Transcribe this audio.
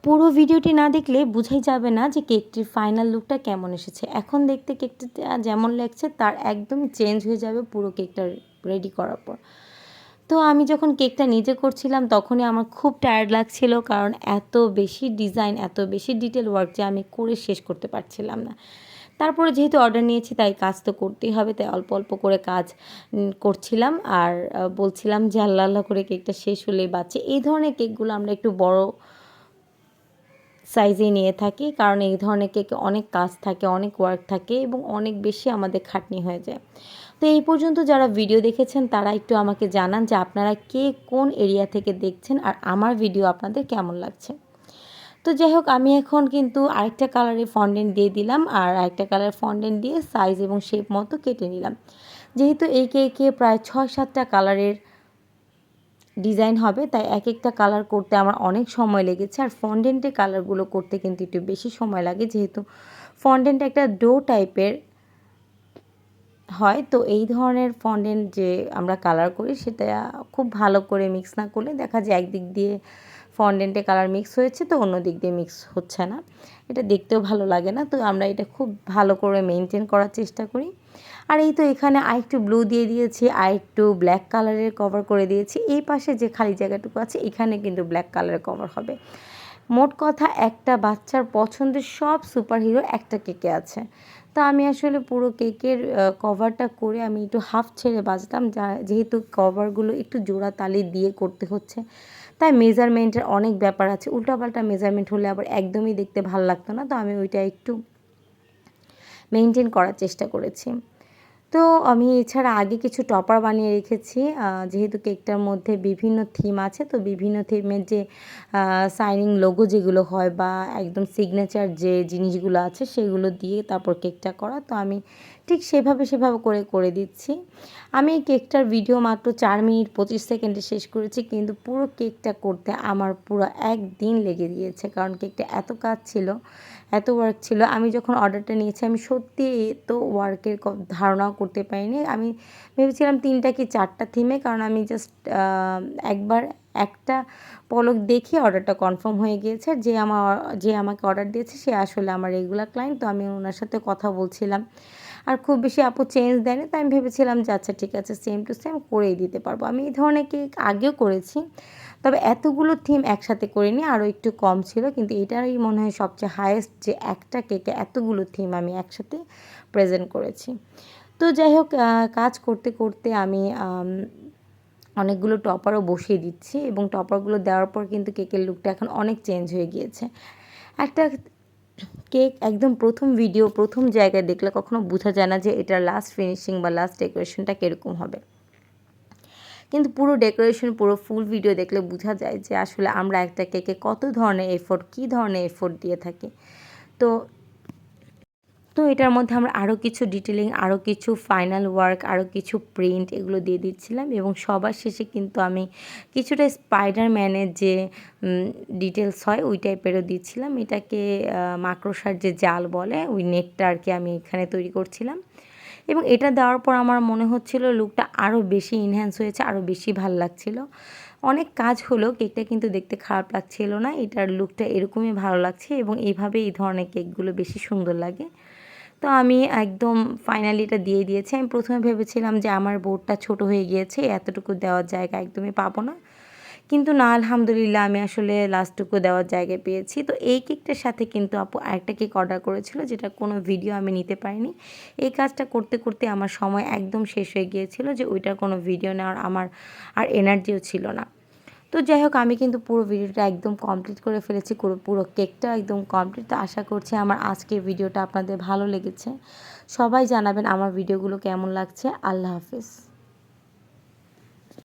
পুরো ভিডিওটি না দেখলে বোঝাই যাবে না যে কেকটির ফাইনাল লুকটা কেমন এসেছে। এখন দেখতে কেকটা যেমন লাগছে তার একদম চেঞ্জ হয়ে যাবে পুরো কেকটা রেডি করার পর। তো আমি যখন কেকটা নিজে করছিলাম তখনই আমার খুব টায়ার্ড লাগছিল, কারণ এত বেশি ডিজাইন, এত বেশি ডিটেল ওয়ার্ক যে আমি করে শেষ করতে পারছিলাম না। তারপরে যেহেতু অর্ডার নিয়েছি তাই কাজ তো করতেই হবে, তাই অল্প অল্প করে কাজ করছিলাম আর বলছিলাম যে আল্লাহ আল্লাহ করে কেকটা শেষ হলেই বাঁচে। এই ধরনের কেকগুলো আমরা একটু বড় সাইজে নিয়ে থাকি, কারণ এই ধরনের কেকে অনেক কাজ থাকে, অনেক ওয়ার্ক থাকে এবং অনেক বেশি আমাদের খাটনি হয়ে যায়। তো এই পর্যন্ত যারা ভিডিও দেখেছেন তারা একটু আমাকে জানান যে আপনারা কে কোন এরিয়া থেকে দেখছেন আর আমার ভিডিও আপনাদের কেমন লাগছে। তো যাই হোক, আমি এখন কিন্তু আরেকটা কালারের ফন্ডেন্ট দিয়ে দিলাম আর আরেকটা কালার ফন্ডেন্ট দিয়ে সাইজ এবং শেপ মতো কেটে নিলাম। যেহেতু এই কেকে প্রায় 6-7টা কালারের ডিজাইন হবে, তাই এক একটা কালার করতে আমার অনেক সময় লেগেছে। আর ফন্ডেন্টের কালারগুলো করতে কিন্তু একটু বেশি সময় লাগে, যেহেতু ফন্ডেন্ট একটা ডো টাইপের হয়। তো এই ধরনের ফন্ডেন্ট যে আমরা কালার করি সেটা খুব ভালো করে মিক্স না করলে দেখা যায় একদিক দিয়ে ফন্ডেন্টে কালার মিক্স হয়েছে তো অন্য দিক দিয়ে মিক্স হচ্ছে না, এটা দেখতেও ভালো লাগে না। তো আমরা এটা খুব ভালো করে মেনটেন করার চেষ্টা করি। আর এই তো এখানে আরেকটু ব্লু দিয়ে দিয়েছি, আরেকটু ব্ল্যাক কালারের কভার করে দিয়েছি। এই পাশে যে খালি জায়গাটুকু আছে এখানে কিন্তু ব্ল্যাক কালারের কভার হবে। মোট কথা একটা বাচ্চার পছন্দের সব সুপারহিরো একটা কেকে আছে। তো আমি আসলে পুরো কেকের কভারটা করে আমি একটু হাফ ছেড়ে বাজতাম, যেহেতু কভারগুলো একটু জোড়া তালি দিয়ে করতে হচ্ছে, তাই মেজারমেন্টের অনেক ব্যাপার আছে। উল্টাপাল্টা মেজারমেন্ট হলে আবার একদমই দেখতে ভালো লাগতো না, তো আমি ওইটা একটু মেনটেন করার চেষ্টা করেছি। তো আমি এছাড়া আগে কিছু টপার বানিয়ে রেখেছি, যেহেতু কেকটার মধ্যে বিভিন্ন থিম আছে, তো বিভিন্ন থিমের যে সাইনিং লোগো যেগুলো হয় বা একদম সিগনেচার যে জিনিসগুলো আছে সেগুলো দিয়ে তারপর কেকটা করা। তো আমি ঠিক সেভাবে করে দিচ্ছি। আমি এই কেকটার ভিডিও মাত্র 4 মিনিট 25 সেকেন্ডে শেষ করেছি, কিন্তু পুরো কেকটা করতে আমার পুরো 1 দিন লেগে গিয়েছে, কারণ কেকটা এত কাজ ছিল, এত ওয়ার্ক ছিল। আমি যখন অর্ডারটা নিয়েছি আমি সত্যি এত ওয়ার্কের ধারণাও করতে পারিনি। আমি ভেবেছিলাম 3টা কি 4টা থিমে, কারণ আমি জাস্ট একবার একটা পলক দেখে অর্ডারটা কনফার্ম হয়ে গিয়েছে। যে আমাকে অর্ডার দিয়েছে সে আসলে আমার রেগুলার ক্লায়েন্ট, তো আমি ওনার সাথে কথা বলছিলাম আর খুব বেশি আপু চেঞ্জ দেয়নি, তাই আমি ভেবেছিলাম যে আচ্ছা ঠিক আছে, সেম টু সেম করেই দিতে পারবো। আমি এই ধরনের কেক আগেও করেছি, তবে এতগুলো থিম একসাথে করিনি, আরও একটু কম ছিল, কিন্তু এটাই মনে হয় সবচেয়ে হায়েস্ট যে একটা কেকে এতগুলো থিম আমি একসাথে প্রেজেন্ট করেছি। তো যাই হোক, কাজ করতে করতে আমি অনেকগুলো টপারও বসিয়ে দিচ্ছি এবং টপারগুলো দেওয়ার পর কিন্তু কেকের লুকটা এখন অনেক চেঞ্জ হয়ে গিয়েছে। একটা কেক একদম প্রথম ভিডিও প্রথম জায়গায় দেখলে কখনো বোঝা যায় না যে এটার লাস্ট ফিনিশিং বা লাস্ট ডেকোরেশনটা কীরকম হবে, কিন্তু পুরো ডেকোরেশন পুরো ফুল ভিডিও দেখলে বোঝা যায় যে আসলে আমরা একটা কেকে কত ধরনের এফোর্ট, কী ধরনের এফোর্ট দিয়ে থাকি। তো তো এটার মধ্যে আমরা আরও কিছু ডিটেলিং, আরও কিছু ফাইনাল ওয়ার্ক, আরও কিছু প্রিন্ট এগুলো দিয়ে দিচ্ছিলাম এবং সবার শেষে কিন্তু আমি কিছুটা স্পাইডারম্যানের যে ডিটেলস হয় ওই টাইপেরও দিচ্ছিলাম। এটাকে মাকড়সার যে জাল বলে ওই নেটটা আর কি আমি এখানে তৈরি করছিলাম, এবং এটা দেওয়ার পর আমার মনে হচ্ছিল লুকটা আরও বেশি ইনহ্যান্স হয়েছে, আরও বেশি ভালো লাগছিল। অনেক কাজ হলো, কেকটা কিন্তু দেখতে খারাপ লাগছিল না, এটার লুকটা এরকমই ভালো লাগছে এবং এইভাবে এই ধরনের কেকগুলো বেশি সুন্দর লাগে। তো আমি একদম ফাইনালি এটা দিয়ে দিয়েছি। আমি প্রথমে ভেবেছিলাম যে আমার বোর্ডটা ছোট হয়ে গিয়েছে, এতটুকু দেওয়ার জায়গা একদমই পাবো না, কিন্তু না, আলহামদুলিল্লাহ আমি আসলে লাস্টটুকু দেওয়ার জায়গা পেয়েছি। তো এই কেকটার সাথে কিন্তু আপু আরেকটা কেক অর্ডার করেছিল, যেটা কোনো ভিডিও আমি নিতে পারিনি। এই কাজটা করতে করতে আমার সময় একদম শেষ হয়ে গিয়েছিল, যে ওইটার কোনো ভিডিও নেওয়ার আমার আর এনার্জিও ছিল না। তো যাই হোক, আমি কিন্তু পুরো ভিডিওটা একদম কমপ্লিট করে ফেলেছি, পুরো কেকটা একদম কমপ্লিট। তো আশা করছি আমার আজকের ভিডিওটা আপনাদের ভালো লেগেছে। সবাই জানাবেন আমার ভিডিওগুলো কেমন লাগছে। আল্লাহ হাফেজ।